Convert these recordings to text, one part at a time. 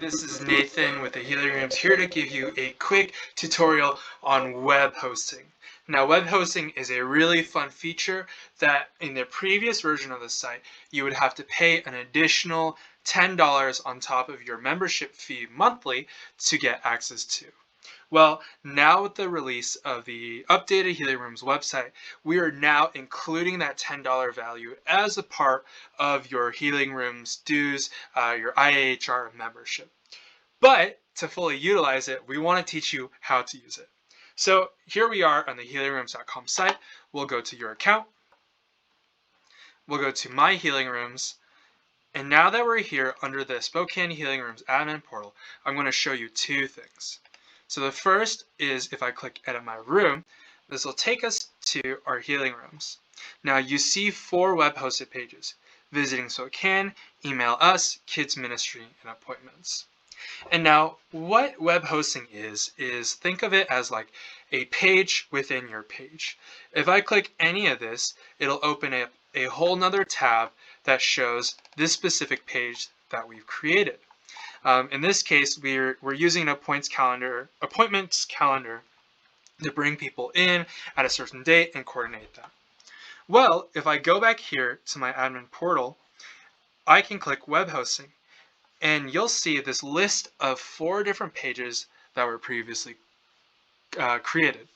this is Nathan with the Healing Rooms here to give you a quick tutorial on web hosting. Now, web hosting is a really fun feature that in the previous version of the site, you would have to pay an additional $10 on top of your membership fee monthly to get access to. Well, now with the release of the updated Healing Rooms website, we are now including that $10 value as a part of your Healing Rooms dues, your IAHR membership. But to fully utilize it, we want to teach you how to use it. So here we are on the healingrooms.com site. We'll go to your account. We'll go to My Healing Rooms. And now that we're here under the Spokane Healing Rooms admin portal, I'm going to show you two things. So the first is if I click Edit My Room, this will take us to our Healing Rooms. Now you see 4 web hosted pages: Visiting Spokane, Email Us, Kids Ministry, and Appointments. And now what web hosting is think of it as like a page within your page. If I click any of this, it'll open up a whole nother tab that shows this specific page that we've created. In this case, we're using an appointments calendar to bring people in at a certain date and coordinate that. Well, if I go back here to my admin portal, I can click web hosting, and you'll see this list of 4 different pages that were previously created.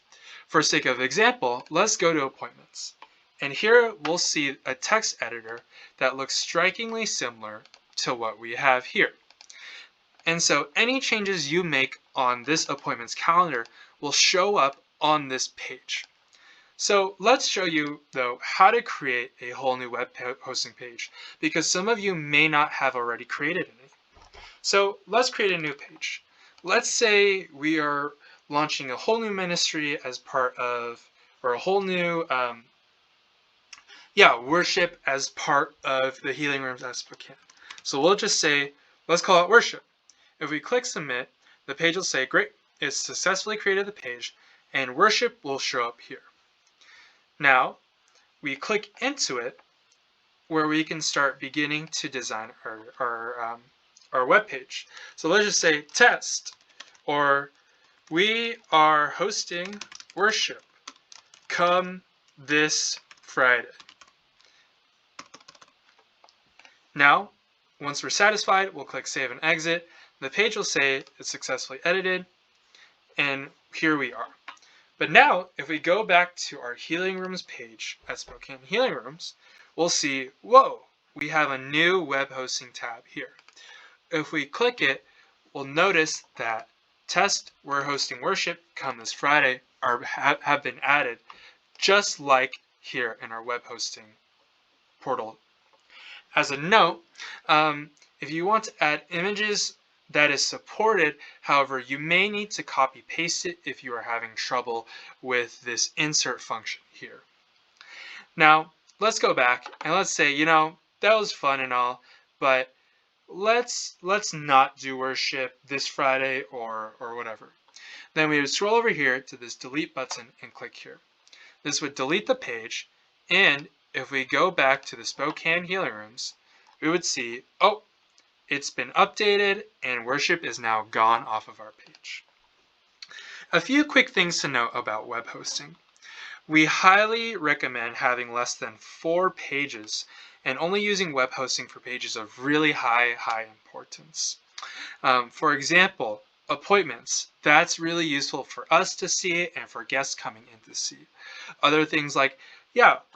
For sake of example, let's go to appointments. And here we'll see a text editor that looks strikingly similar to what we have here. And so any changes you make on this appointments calendar will show up on this page. So let's show you, though, how to create a whole new web hosting page, because some of you may not have already created any. So let's create a new page. Let's say we are launching a whole new ministry as part of, or a whole new worship as part of the Healing Rooms at Spokane. So we'll just say, let's call it worship. If we click submit, the page will say, great, it's successfully created the page, and worship will show up here. Now, we click into it where we can start beginning to design our web page. So let's just say test, or we are hosting worship. Come this Friday. Now, once we're satisfied, we'll click Save and Exit. The page will say it's successfully edited, and here we are. But now, if we go back to our Healing Rooms page at Spokane Healing Rooms, we'll see, whoa, we have a new web hosting tab here. If we click it, we'll notice that Test, We're Hosting Worship, Come This Friday have been added, just like here in our web hosting portal. As a note, if you want to add images, that is supported. However, you may need to copy paste it if you are having trouble with this insert function here. Now, let's go back and let's say, that was fun and all, but let's not do worship this Friday or whatever. Then we would scroll over here to this delete button and click here. This would delete the page, and if we go back to the Spokane Healing Rooms, we would see, oh, it's been updated and worship is now gone off of our page. A few quick things to note about web hosting. We highly recommend having less than 4 pages and only using web hosting for pages of really high importance. For example, appointments. That's really useful for us to see and for guests coming in to see. Other things like,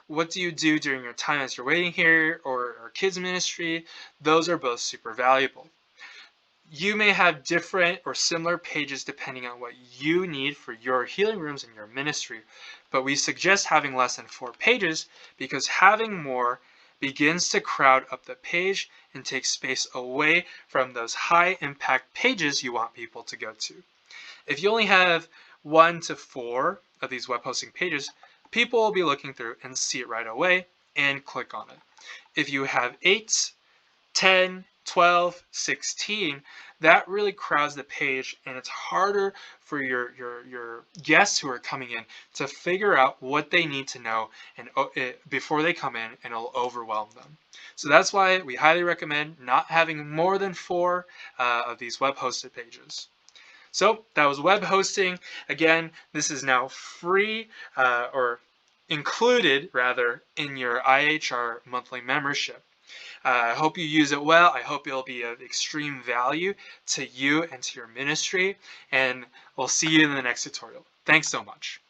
what do you do during your time as you're waiting here, or kids ministry? Those are both super valuable. You may have different or similar pages depending on what you need for your healing rooms and your ministry, but we suggest having less than 4 pages because having more begins to crowd up the page and take space away from those high impact pages you want people to go to. If you only have 1 to 4 of these web hosting pages, people will be looking through and see it right away and click on it. If you have 8, 10, 12, 16, that really crowds the page, and it's harder for your guests who are coming in to figure out what they need to know and before they come in, and it'll overwhelm them. So that's why we highly recommend not having more than 4 of these web hosted pages. So that was web hosting. Again, this is now free or included rather in your IHR monthly membership. I hope you use it well. I hope it'll be of extreme value to you and to your ministry. And we'll see you in the next tutorial. Thanks so much.